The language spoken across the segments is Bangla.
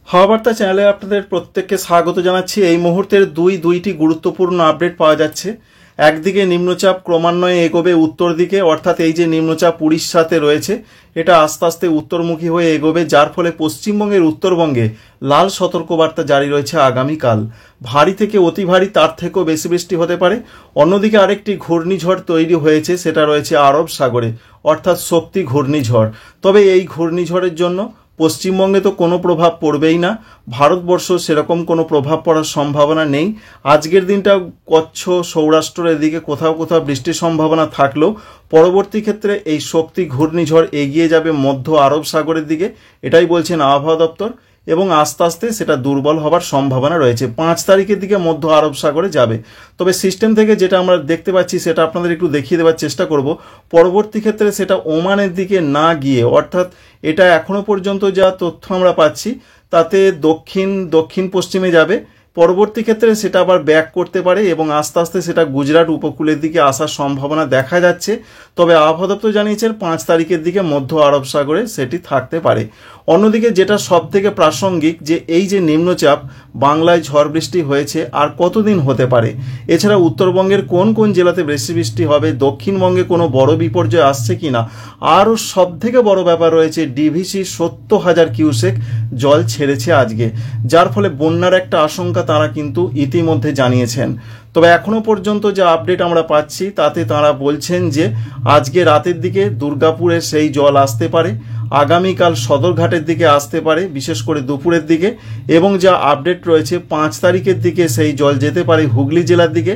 হাওয়া বার্তা চ্যানেলে আপনাদের প্রত্যেককে স্বাগত জানাচ্ছি। এই মুহূর্তের দুইটি গুরুত্বপূর্ণ আপডেট পাওয়া যাচ্ছে। একদিকে নিম্নচাপ ক্রমান্বয়ে এগোবে উত্তর দিকে, অর্থাৎ এই যে নিম্নচাপ উড়িষ্যাতে রয়েছে এটা আস্তে আস্তে উত্তরমুখী হয়ে এগোবে, যার ফলে পশ্চিমবঙ্গের উত্তরবঙ্গে লাল সতর্কবার্তা জারি রয়েছে আগামীকাল। ভারী থেকে অতি ভারী, তার থেকেও বেশি বৃষ্টি হতে পারে। অন্যদিকে আরেকটি ঘূর্ণিঝড় তৈরি হয়েছে, সেটা রয়েছে আরব সাগরে, অর্থাৎ শক্তি ঘূর্ণিঝড়। তবে এই ঘূর্ণিঝড়ের জন্য পশ্চিমবঙ্গে তো কোনো প্রভাব পড়বেই না, ভারতবর্ষ সেরকম কোনো প্রভাব পড়ার সম্ভাবনা নেই। আজকের দিনটা কচ্ছ সৌরাষ্ট্রের এদিকে কোথাও কোথাও বৃষ্টির সম্ভাবনা থাকলেও পরবর্তী ক্ষেত্রে এই শক্তি ঘূর্ণিঝড় এগিয়ে যাবে মধ্য আরব সাগরের দিকে, এটাই বলছেন আবহাওয়া দপ্তর, এবং আস্তে আস্তে সেটা দুর্বল হবার সম্ভাবনা রয়েছে। 5 তারিখের দিকে মধ্য আরব সাগরে যাবে। তবে সিস্টেম থেকে যেটা আমরা দেখতে পাচ্ছি সেটা আপনাদের একটু দেখিয়ে দেওয়ার চেষ্টা করব। পরবর্তী ক্ষেত্রে সেটা ওমানের দিকে না গিয়ে, অর্থাৎ এটা এখনো পর্যন্ত যা তথ্য আমরা পাচ্ছি তাতে দক্ষিণ পশ্চিমে যাবে। পরবর্তী ক্ষেত্রে সেটা আবার ব্যাক করতে পারে এবং আস্তে আস্তে সেটা গুজরাট উপকূলের দিকে আসার সম্ভাবনা দেখা যাচ্ছে। তবে আবহাওয়া দপ্তর জানিয়েছেন 5 তারিখের দিকে মধ্য আরব সাগরে সেটি থাকতে পারে। অন্যদিকে যেটা সব থেকে প্রাসঙ্গিক, যে এই যে নিম্নচাপ বাংলায় ঝড় বৃষ্টি হয়েছে আর কতদিন হতে পারে, এছাড়া উত্তরবঙ্গের কোন কোন জেলাতে বেশি বৃষ্টি হবে, দক্ষিণবঙ্গে কোনো বড় বিপর্যয় আসছে কিনা, আরও সব থেকে বড় ব্যাপার রয়েছে ডিভিসি 70,000 কিউসেক জল ছেড়েছে আজকে, যার ফলে বন্যার একটা আশঙ্কা তারা কিন্তু ইতিমধ্যে জানিয়েছেন। তবে এখনো পর্যন্ত যে আপডেট আমরা পাচ্ছি তাতে তারা বলছেন যে আজকে রাতের দিকে দুর্গাপুরে সেই জল আসতে পারে, আগামীকাল সদরঘাটের দিকে আসতে পারে বিশেষ করে দুপুরের দিকে, এবং যা আপডেট রয়েছে 5 তারিখের দিকে সেই জল যেতে পারে হুগলি জেলার দিকে,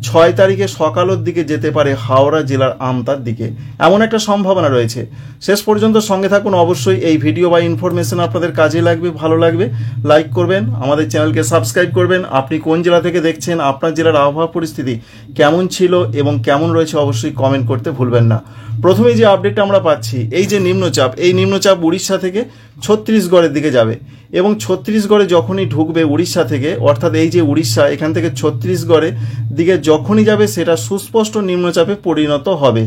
6 তারিখে সকালের দিকে যেতে পারে হাওড়া জেলার আমতার দিকে, এমন একটা সম্ভাবনা রয়েছে। শেষ পর্যন্ত সঙ্গে থাকুন। অবশ্যই এই ভিডিও বা ইনফরমেশন আপনাদের কাজে লাগবে, ভালো লাগবে, লাইক করবেন, আমাদের চ্যানেলকে সাবস্ক্রাইব করবেন। আপনি কোন জেলা থেকে দেখছেন, আপনার জেলার আবহাওয়া পরিস্থিতি কেমন ছিল এবং কেমন রয়েছে অবশ্যই কমেন্ট করতে ভুলবেন না। প্রথমে যে আপডেটটা আমরা পাচ্ছি, এই যে নিম্নচাপ, এই নিম্নচাপ উড়িষ্যা থেকে ছত্তিশগড়ের দিকে যাবে এবং ছত্তিশগড়ে যখনই ঢুকবে উড়িষ্যা থেকে, অর্থাৎ এই যে উড়িষ্যা এখান থেকে ছত্তিশগড়ের দিকে যখনই যাবে সেটা সুস্পষ্ট নিম্নচাপে পরিণত হবে।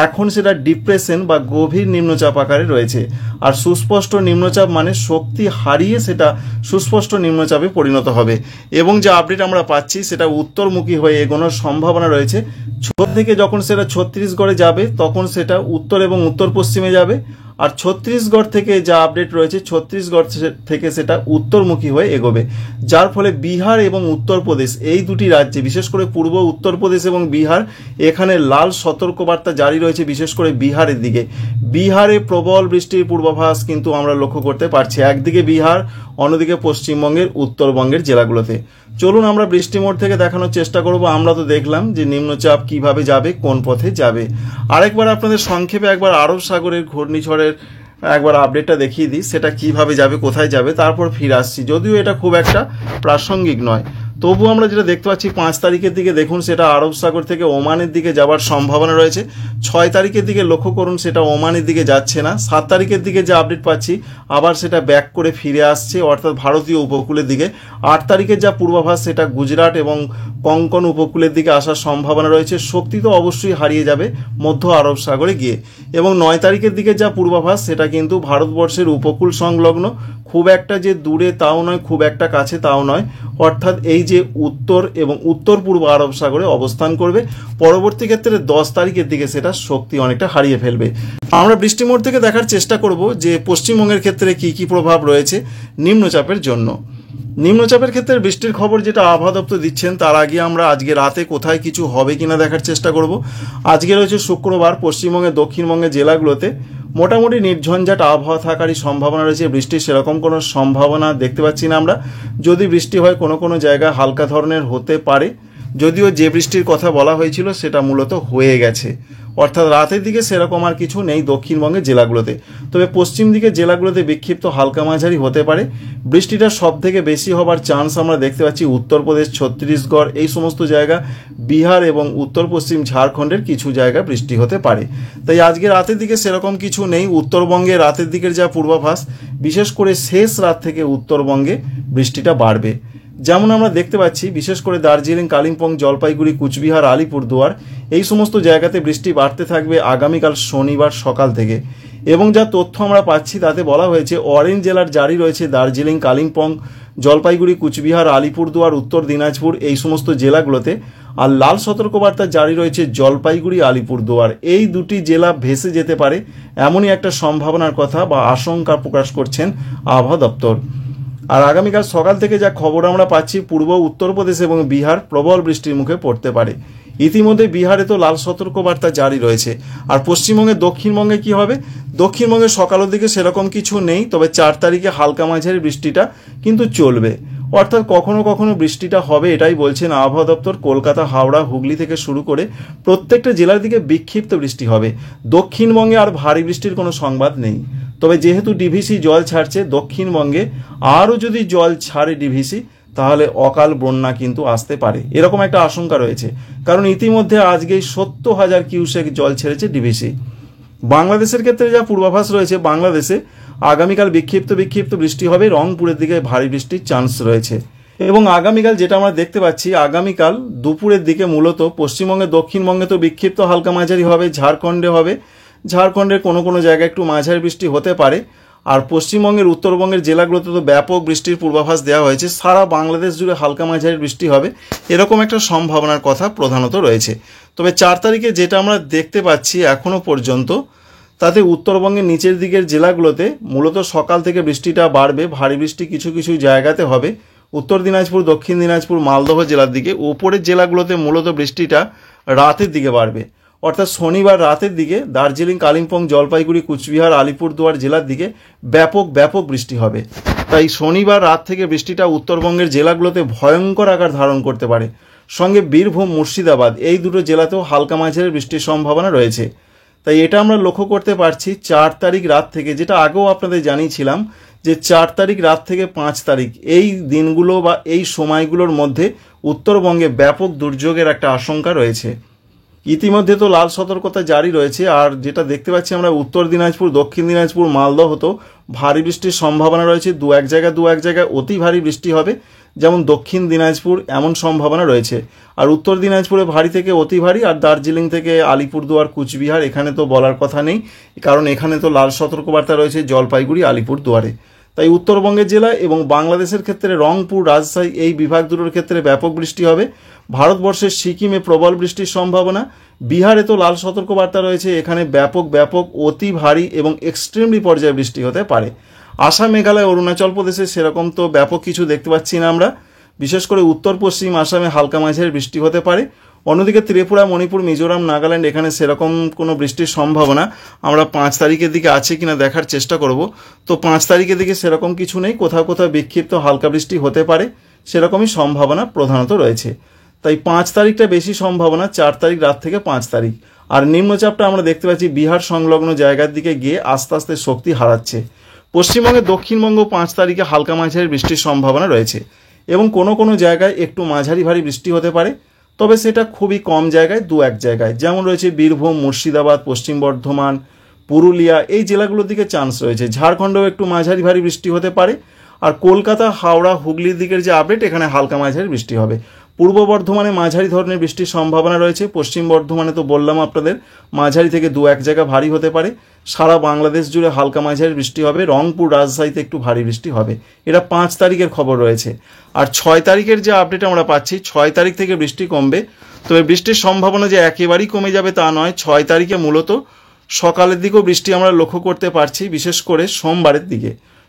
এখন সেটা ডিপ্রেশন বা গভীর নিম্নচাপ আকারে রয়েছে, আর সুস্পষ্ট নিম্নচাপ মানে শক্তি হারিয়ে সেটা সুস্পষ্ট নিম্নচাপে পরিণত হবে। এবং যে আপডেট আমরা পাচ্ছি সেটা উত্তরমুখী হয়ে এগোনোর সম্ভাবনা রয়েছে। থেকে যখন সেটা ছত্তিশগড়ে যাবে তখন সেটা উত্তর এবং উত্তর পশ্চিমে যাবে, আর ছত্তিশগড় থেকে যা আপডেট রয়েছে ছত্তিশগড় থেকে সেটা উত্তরমুখী হয়ে এগোবে, যার ফলে বিহার এবং উত্তরপ্রদেশ এই দুটি রাজ্যে, বিশেষ করে পূর্ব উত্তরপ্রদেশ এবং বিহার, এখানে লাল সতর্কবার্তা জারি রয়েছে বিশেষ করে বিহারের দিকে। বিহারে প্রবল বৃষ্টির পূর্বাভাস কিন্তু আমরা লক্ষ্য করতে পারছি, একদিকে বিহার, অন্যদিকে পশ্চিমবঙ্গের উত্তরবঙ্গের জেলাগুলোতে। চলুন আমরা বৃষ্টি মোড থেকে দেখানোর চেষ্টা করব। আমরা তো দেখলাম যে নিম্নচাপ কিভাবে যাবে, কোন পথে যাবে। আরেকবার আপনাদের সংক্ষেপে একবার আরব সাগরের ঘূর্ণিঝড়ের একবার আপডেটটা দেখিয়ে দিই, সেটা কিভাবে যাবে, কোথায় যাবে, তারপর ফিরে আসছি। যদিও এটা খুব একটা প্রাসঙ্গিক নয়, তবু আমরা যেটা দেখতে পাচ্ছি 5 তারিখের দিকে দেখুন সেটা আরব সাগর থেকে ওমানের দিকে যাওয়ার সম্ভাবনা রয়েছে। 6 তারিখের দিকে লক্ষ্য করুন সেটা ওমানের দিকে যাচ্ছে না। 7 তারিখের দিকে যে আপডেট পাচ্ছি আবার সেটা ব্যাক করে ফিরে আসছে, অর্থাৎ ভারতীয় উপকূলের দিকে। 8 তারিখের যা পূর্বাভাস সেটা গুজরাট এবং কোঙ্কণ উপকূলের দিকে আসার সম্ভাবনা রয়েছে। শক্তি তো অবশ্যই হারিয়ে যাবে মধ্য আরব সাগরে গিয়ে। এবং 9 তারিখের দিকে যা পূর্বাভাস সেটা কিন্তু ভারতবর্ষের উপকূল সংলগ্ন, খুব একটা যে দূরে তাও নয়, খুব একটা কাছে তাও নয়, অর্থাৎ এই যে উত্তর এবং উত্তর পূর্ব আরব সাগরে অবস্থান করবে। পরবর্তী ক্ষেত্রে 10 তারিখের দিকে সেটা শক্তি অনেকটা হারিয়ে ফেলবে। আমরা বৃষ্টি মোড থেকে দেখার চেষ্টা করব যে পশ্চিমবঙ্গের ক্ষেত্রে কি কি প্রভাব রয়েছে নিম্নচাপের জন্য। নিম্নচাপের ক্ষেত্রে বৃষ্টির খবর যেটা আবহাওয়া দপ্তর দিচ্ছেন, তার আগে আমরা আজকে রাতে কোথায় কিছু হবে কিনা দেখার চেষ্টা করব। আজকে রয়েছে শুক্রবার, পশ্চিমবঙ্গের দক্ষিণবঙ্গের জেলাগুলোতে মোটামুটি নির্ঝঞ্ঝাট আবহাওয়া থাকারই সম্ভাবনা রয়েছে। বৃষ্টির সেরকম কোনো সম্ভাবনা দেখতে পাচ্ছি না আমরা। যদি বৃষ্টি হয় কোনো কোনো জায়গায় হালকা ধরনের হতে পারে, যদিও যে বৃষ্টির কথা বলা হয়েছিল সেটা মূলত হয়ে গেছে, অর্থাৎ রাতের দিকে সেরকম আর কিছু নেই দক্ষিণবঙ্গের জেলাগুলোতে। তবে পশ্চিম দিকের জেলাগুলোতে বিক্ষিপ্ত হালকা মাঝারি হতে পারে। বৃষ্টিটা সব থেকে বেশি হবার চান্স আমরা দেখতে পাচ্ছি উত্তরপ্রদেশ, ছত্তিশগড় এই সমস্ত জায়গা, বিহার এবং উত্তর পশ্চিম ঝাড়খণ্ডের কিছু জায়গা বৃষ্টি হতে পারে। তাই আজকে রাতের দিকে সেরকম কিছু নেই। উত্তরবঙ্গে রাতের দিকের যা পূর্বাভাস, বিশেষ করে শেষ রাত থেকে উত্তরবঙ্গে বৃষ্টিটা বাড়বে। যেমন আমরা দেখতে পাচ্ছি বিশেষ করে দার্জিলিং, কালিম্পং, জলপাইগুড়ি, কুচবিহার, আলিপুরদুয়ার এই সমস্ত জায়গাতে বৃষ্টি বাড়তে থাকবে আগামীকাল শনিবার সকাল থেকে। এবং যা তথ্য আমরা পাচ্ছি তাতে বলা হয়েছে অরেঞ্জ জেলার জারি রয়েছে দার্জিলিং, কালিম্পং, জলপাইগুড়ি, কুচবিহার, আলিপুরদুয়ার, উত্তর দিনাজপুর এই সমস্ত জেলাগুলোতে। আর লাল সতর্কবার্তা জারি রয়েছে জলপাইগুড়ি, আলিপুরদুয়ার এই দুটি জেলা ভেসে যেতে পারে এমনই একটা সম্ভাবনার কথা বা আশঙ্কা প্রকাশ করছেন আবহাওয়া দপ্তর। আর আগামীকাল সকাল থেকে যা খবর আমরা পাচ্ছি পূর্ব উত্তরপ্রদেশ এবং বিহার প্রবল বৃষ্টির মুখে পড়তে পারে। ইতিমধ্যে বিহারে তো লাল সতর্কবার্তা জারি রয়েছে। আর পশ্চিমবঙ্গে, দক্ষিণবঙ্গে কি হবে? দক্ষিণবঙ্গে সকালের দিকে সেরকম কিছু নেই, তবে 4 তারিখে হালকা মাঝারি বৃষ্টিটা কিন্তু চলবে, অর্থাৎ কখনো কখনো বৃষ্টিটা হবে এটাই বলছেন আবহাওয়া দপ্তর। কলকাতা, হাওড়া, হুগলি থেকে শুরু করে প্রত্যেকটা জেলার দিকে বিক্ষিপ্ত বৃষ্টি হবে। দক্ষিণবঙ্গে আর ভারী বৃষ্টির কোনো সংবাদ নেই, তবে যেহেতু ডিভিসি জল ছাড়ছে দক্ষিণবঙ্গে, আরও যদি জল ছাড়ে ডিভিসি তাহলে অকাল বন্যা কিন্তু আসতে পারে, এরকম একটা আশঙ্কা রয়েছে। কারণ ইতিমধ্যে আজকেই 70,000 কিউসেক জল ছেড়েছে ডিভিসি। বাংলাদেশের ক্ষেত্রে যা পূর্বাভাস রয়েছে, বাংলাদেশে আগামীকাল বিক্ষিপ্ত বৃষ্টি হবে, রংপুরের দিকে ভারী বৃষ্টির চান্স রয়েছে। এবং আগামীকাল যেটা আমরা দেখতে পাচ্ছি, আগামীকাল দুপুরের দিকে মূলত পশ্চিমবঙ্গে, দক্ষিণবঙ্গে তো বিক্ষিপ্ত হালকা মাঝারি হবে, ঝাড়খণ্ডে হবে, ঝাড়খণ্ডের কোনো কোনো জায়গায় একটু মাঝারি বৃষ্টি হতে পারে। আর পশ্চিমবঙ্গের, উত্তরবঙ্গের জেলাগুলোতে তো ব্যাপক বৃষ্টির পূর্বাভাস দেওয়া হয়েছে, সারা বাংলাদেশ জুড়ে হালকা মাঝারি বৃষ্টি হবে এরকম একটা সম্ভাবনার কথা প্রধানত রয়েছে। তবে 4 তারিখে যেটা আমরা দেখতে পাচ্ছি এখনো পর্যন্ত, তাতে উত্তরবঙ্গের নিচের দিকের জেলাগুলোতে মূলত সকাল থেকে বৃষ্টিটা বাড়বে, ভারী বৃষ্টি কিছু কিছু জায়গাতে হবে। উত্তর দিনাজপুর, দক্ষিণ দিনাজপুর, মালদহ জেলার দিকে, উপরের জেলাগুলোতে মূলত বৃষ্টিটা রাতের দিকে বাড়বে, অর্থাৎ শনিবার রাতের দিকে দার্জিলিং, কালিম্পং, জলপাইগুড়ি, কুচবিহার, আলিপুরদুয়ার জেলার দিকে ব্যাপক বৃষ্টি হবে। তাই শনিবার রাত থেকে বৃষ্টিটা উত্তরবঙ্গের জেলাগুলোতে ভয়ঙ্কর আকার ধারণ করতে পারে। সঙ্গে বীরভূম, মুর্শিদাবাদ এই দুটো জেলাতেও হালকা মাঝারি বৃষ্টির সম্ভাবনা রয়েছে। তাই এটা আমরা লক্ষ্য করতে পারছি 4 তারিখ রাত থেকে, যেটা আগেও আপনাদের জানিয়েছিলাম যে 4 তারিখ রাত থেকে 5 তারিখ এই দিনগুলো বা এই সময়গুলোর মধ্যে উত্তরবঙ্গে ব্যাপক দুর্যোগের একটা আশঙ্কা রয়েছে। ইতিমধ্যে তো লাল সতর্কতা জারি রয়েছে। আর যেটা দেখতে পাচ্ছি আমরা, উত্তর দিনাজপুর, দক্ষিণ দিনাজপুর, মালদহ তো ভারী বৃষ্টির সম্ভাবনা রয়েছে, দু এক জায়গায় অতি ভারী বৃষ্টি হবে, যেমন দক্ষিণ দিনাজপুর এমন সম্ভাবনা রয়েছে। আর উত্তর দিনাজপুরে ভারী থেকে অতি ভারী, আর দার্জিলিং থেকে আলিপুরদুয়ার, কুচবিহার এখানে তো বলার কথা নেই, কারণ এখানে তো লাল সতর্কবার্তা রয়েছে জলপাইগুড়ি, আলিপুরদুয়ারে। তাই উত্তরবঙ্গের জেলা এবং বাংলাদেশের ক্ষেত্রে রংপুর, রাজশাহী এই বিভাগ দুটোর ক্ষেত্রে ব্যাপক বৃষ্টি হবে। ভারতবর্ষের সিকিমে প্রবল বৃষ্টির সম্ভাবনা। বিহারে তো লাল সতর্কবার্তা রয়েছে, এখানে ব্যাপক অতি ভারী এবং এক্সট্রিমলি পর্যায়ে বৃষ্টি হতে পারে। আসাম, মেঘালয়, অরুণাচল প্রদেশে সেরকম তো ব্যাপক কিছু দেখতে পাচ্ছি না আমরা। বিশেষ করে উত্তর পশ্চিম আসামে হালকা মাঝারি বৃষ্টি হতে পারে। অন্যদিকে ত্রিপুরা, মণিপুর, মিজোরাম, নাগাল্যান্ড এখানে সেরকম কোনো বৃষ্টির সম্ভাবনা আমরা 5 তারিখের দিকে আছে কিনা দেখার চেষ্টা করব। তো 5 তারিখের দিকে সেরকম কিছু নেই, কোথাও বিক্ষিপ্ত হালকা বৃষ্টি হতে পারে সেরকমই সম্ভাবনা প্রধানত রয়েছে। তাই 5 তারিখটা বেশি সম্ভাবনা, 4 তারিখ রাত থেকে 5 তারিখ। আর নিম্নচাপটা আমরা দেখতে পাচ্ছি বিহার সংলগ্ন জায়গার দিকে গিয়ে আস্তে আস্তে শক্তি হারাচ্ছে। পশ্চিমবঙ্গে, দক্ষিণবঙ্গ 5 তারিখে হালকা মাঝারি বৃষ্টির সম্ভাবনা রয়েছে এবং কোনো জায়গায় একটু মাঝারি ভারী বৃষ্টি হতে পারে, তবে সেটা খুবই কম জায়গায়, দু এক জায়গায়, যেমন রয়েছে বীরভূম, মুর্শিদাবাদ, পশ্চিম বর্ধমান, পুরুলিয়া এই জেলাগুলোর দিকে চান্স রয়েছে। ঝাড়খণ্ডেও একটু মাঝারি ভারী বৃষ্টি হতে পারে। আর কলকাতা, হাওড়া, হুগলির দিকের যে আপডেট, এখানে হালকা মাঝারি বৃষ্টি হবে। পূর্ব বর্ধমানে মাঝারি ধরনের বৃষ্টির সম্ভাবনা রয়েছে। পশ্চিম বর্ধমানে তো বললাম আপনাদের মাঝারি থেকে দু এক জায়গা ভারী হতে পারে। সারা বাংলাদেশ জুড়ে হালকা মাঝারি বৃষ্টি হবে। রংপুর, রাজশাহীতে একটু ভারী বৃষ্টি হবে। এটা 5 তারিখের খবর রয়েছে। আর 6 তারিখের যে আপডেট আমরা পাচ্ছি, 6 তারিখ থেকে বৃষ্টি কমবে। তবে বৃষ্টির সম্ভাবনা যে একেবারেই কমে যাবে তা নয়। 6 তারিখে মূলত সকালের দিকেও বৃষ্টি আমরা লক্ষ্য করতে পারছি, বিশেষ করে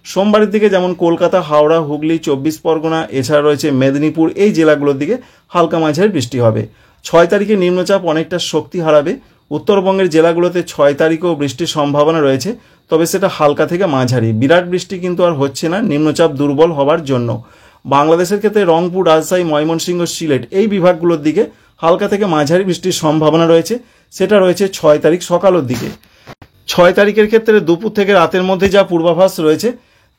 সোমবারের দিকে যেমন কলকাতা, হাওড়া, হুগলি, 24 পরগনা, এছাড়া রয়েছে মেদিনীপুর এই জেলাগুলোর দিকে হালকা মাঝারি বৃষ্টি হবে। 6 তারিখে নিম্নচাপ অনেকটা শক্তি হারাবে। উত্তরবঙ্গের জেলাগুলোতে 6 তারিখেও বৃষ্টির সম্ভাবনা রয়েছে, তবে সেটা হালকা থেকে মাঝারি। বিরাট বৃষ্টি কিন্তু আর হচ্ছে না নিম্নচাপ দুর্বল হওয়ার জন্য। বাংলাদেশের ক্ষেত্রে রংপুর, রাজশাহী, ময়মনসিংহ, সিলেট এই বিভাগগুলোর দিকে হালকা থেকে মাঝারি বৃষ্টির সম্ভাবনা রয়েছে, সেটা রয়েছে 6 তারিখ সকালের দিকে। 6 তারিখের ক্ষেত্রে দুপুর থেকে রাতের মধ্যে যা পূর্বাভাস রয়েছে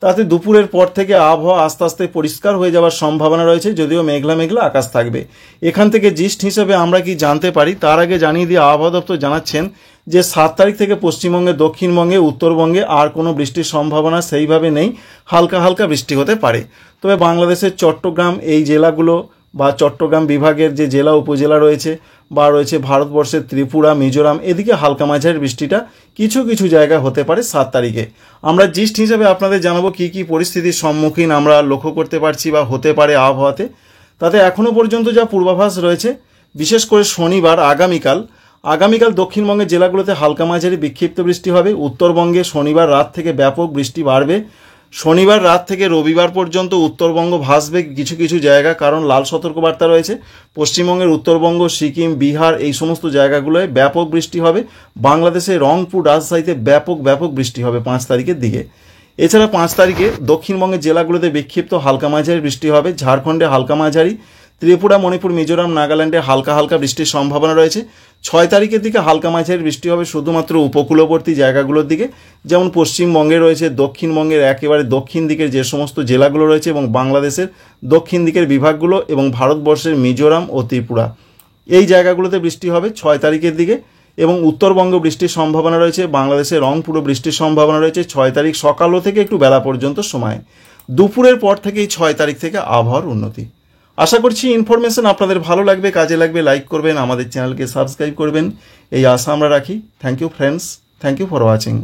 তাতে দুপুরের পর থেকে আবহাওয়া আস্তে আস্তে পরিষ্কার হয়ে যাওয়ার সম্ভাবনা রয়েছে, যদিও মেঘলা মেঘলা আকাশ থাকবে। এখান থেকে জিস্ট হিসেবে আমরা কি জানতে পারি তার আগে জানিয়ে দিয়ে আবহাওয়া দপ্তর জানাচ্ছেন যে 7 তারিখ থেকে পশ্চিমবঙ্গে, দক্ষিণবঙ্গে, উত্তরবঙ্গে আর কোনো বৃষ্টির সম্ভাবনা সেইভাবে নেই, হালকা হালকা বৃষ্টি হতে পারে। তবে বাংলাদেশের চট্টগ্রাম এই জেলাগুলো বা চট্টগ্রাম বিভাগের যে জেলা উপজেলা রয়েছে বা রয়েছে ভারতবর্ষের ত্রিপুরা, মিজোরাম, এদিকে হালকা মাঝারি বৃষ্টিটা কিছু কিছু জায়গায় হতে পারে 7 তারিখে। আমরা জিস্ট হিসেবে আপনাদের জানাবো কী কী পরিস্থিতির সম্মুখীন আমরা লক্ষ্য করতে পারছি বা হতে পারে আবহাওয়াতে। তাতে এখনও পর্যন্ত যা পূর্বাভাস রয়েছে, বিশেষ করে শনিবার আগামীকাল দক্ষিণবঙ্গের জেলাগুলোতে হালকা মাঝারি বিক্ষিপ্ত বৃষ্টি হবে। উত্তরবঙ্গে শনিবার রাত থেকে ব্যাপক বৃষ্টি বাড়বে। শনিবার রাত থেকে রবিবার পর্যন্ত উত্তরবঙ্গ ভাসবে কিছু কিছু জায়গা, কারণ লাল সতর্কবার্তা রয়েছে। পশ্চিমবঙ্গের উত্তরবঙ্গ, সিকিম, বিহার এই সমস্ত জায়গাগুলোয় ব্যাপক বৃষ্টি হবে। বাংলাদেশে রংপুর, রাজশাহীতে ব্যাপক বৃষ্টি হবে 5 তারিখের দিকে। এছাড়া 5 তারিখে দক্ষিণবঙ্গের জেলাগুলোতে বিক্ষিপ্ত হালকা মাঝারি বৃষ্টি হবে। ঝাড়খণ্ডে হালকা মাঝারি, ত্রিপুরা, মণিপুর, মিজোরাম, নাগাল্যান্ডে হালকা হালকা বৃষ্টির সম্ভাবনা রয়েছে। 6 তারিখের দিকে হালকা মাঝারি বৃষ্টি হবে শুধুমাত্র উপকূলবর্তী জায়গাগুলোর দিকে, যেমন পশ্চিমবঙ্গে রয়েছে, দক্ষিণবঙ্গের একেবারে দক্ষিণ দিকের যে সমস্ত জেলাগুলো রয়েছে এবং বাংলাদেশের দক্ষিণ দিকের বিভাগগুলো এবং ভারতবর্ষের মিজোরাম ও ত্রিপুরা, এই জায়গাগুলোতে বৃষ্টি হবে 6 তারিখের দিকে। এবং উত্তরবঙ্গ বৃষ্টির সম্ভাবনা রয়েছে, বাংলাদেশের রংপুরে বৃষ্টির সম্ভাবনা রয়েছে 6 তারিখ সকালও থেকে একটু বেলা পর্যন্ত সময়। দুপুরের পর থেকেই 6 তারিখ থেকে আবহাওয়ার উন্নতি। আশা করছি ইনফরমেশন আপনাদের ভালো লাগবে, কাজে লাগবে। লাইক করবেন, আমাদের চ্যানেলকে সাবস্ক্রাইব করবেন, এই আশা আমরা রাখি। Thank you friends, thank you for watching.